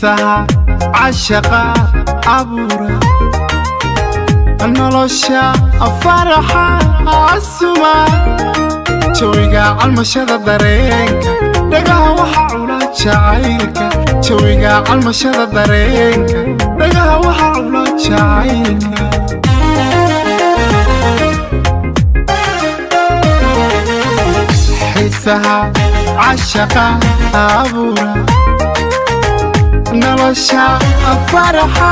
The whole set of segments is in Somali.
xiisaha cashaqa abuura nolosha faraxa asuma jawiga calmashada dareenka dhagaha waxa cula jacaylka jawiga calmashada dareenka dhagaha waxa cula jacaylka xiisaha cashaqa abuura nolosha faraxa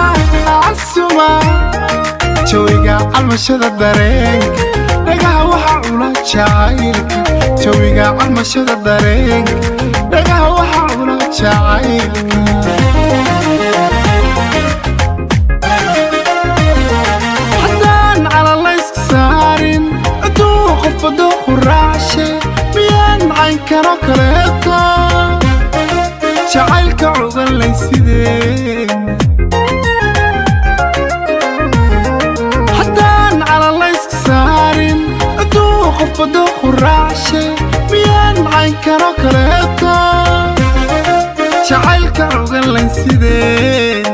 asuma jawiga calmashada dareenka dhagaha waxa cula jacaylka jawiga calmashada dareenka dhagaha waxa cula jacaylka haddaan cala layska saarin aduu qof aduu quraashe miyaan cayn karo kaleeto jacaylka cudan laysideen qofado quraashe miyaan cayn karo kaleeto jacaylka cugan laysideen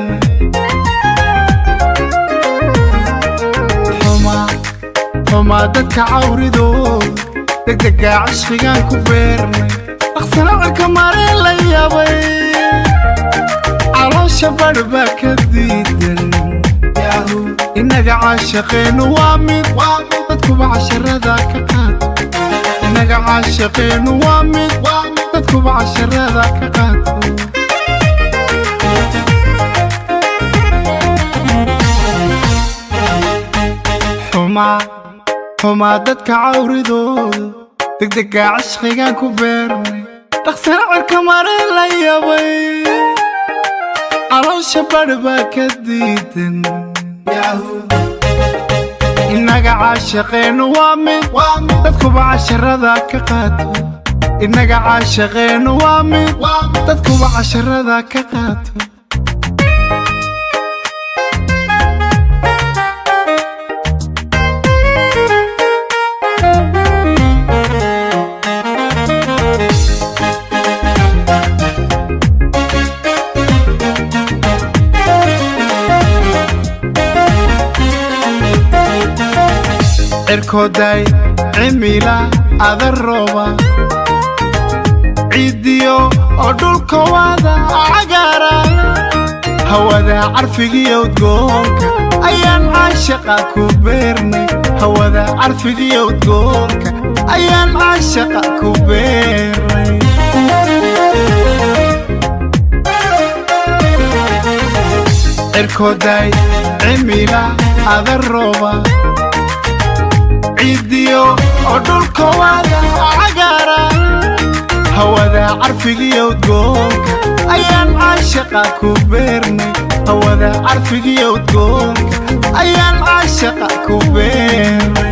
xumaa dadka cawridooda degdega cashqigaan ku beernay dhaqsana cirka mareen la yaabay caloosha badh baa ka diidan innaga caashaqeennu waa mid dadkuba casharada ka qaato innaga caashaqeennu waa mid dadkuba casharada ka qaato xumaa dadka cawridooda degdega cashqigaan ku beernay dhaqsana cirka mareen la yaabay caloosha badh baa ka diidan innaga caashaqeennu waa mid dadkuba casharada ka qaato innaga caashaqeennu waa mid dadkuba casharada ka qaato cirkooday cimila adarooba ciidiyo oo dhulka wada cagaara hawada carfigiyo udgoonka ayaan caashaqa ku beernay hawada carfigiyo udgoonka ayaan caashaqa ku beernay cirkooday cimila adarooba ciidiyo oo dhulka wada cagaara hawada carfigiyo udgoonka ayaan caashaqa ku beernay hawada carfigiyo udgoonka ayaan caashaqa ku beernay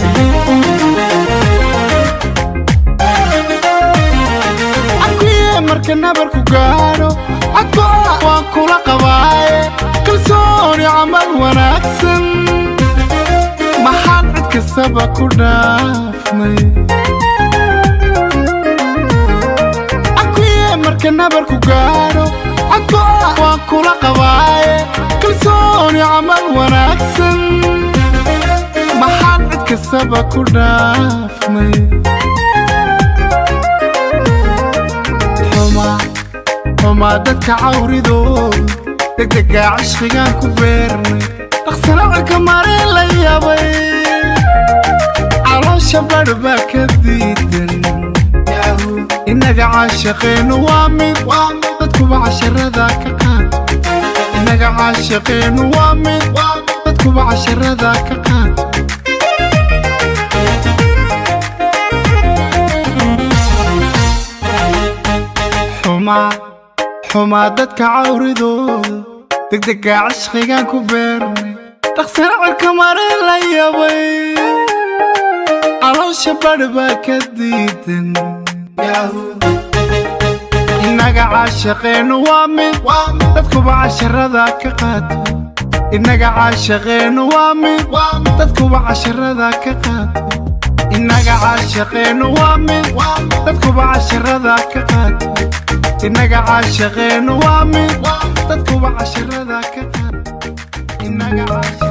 akuye marka nabarku gaadho adko waan kula qabaaye kalsooni camal wanaagsan maxaan cid kastaba ku dhaafnay akuye marka nabarku gaadho adko waan kula qabaaye kalsooni camal wanaagsan maxaan cid kastaba ku dhaafnay xumaa dadka cawridooda degdega cashqigaan ku beernay dhaqsana cirka mareen la yaabay caloosha badh baa ka diidan innaga caashaqeennu waa mid dadkuba casharada ka qaato innaga caashaqeennu waa mid dadkuba casharada ka qaato xumaa dadka cawridooda degdega cashqigaan ku beernay dhaqsana cirka mareen la yaabay caloosha badh baa ka diidan innaga caashaqeennu waa mid dadkuba casharada ka qaato innaga caashaqeennu waa mid dadkuba casharada ka qaato innaga caashaqeennu waa mid dadkuba casharada ka qaato innaga caashaqeennu waa mid dadkuba casharada ka qaad inaga caashaqeen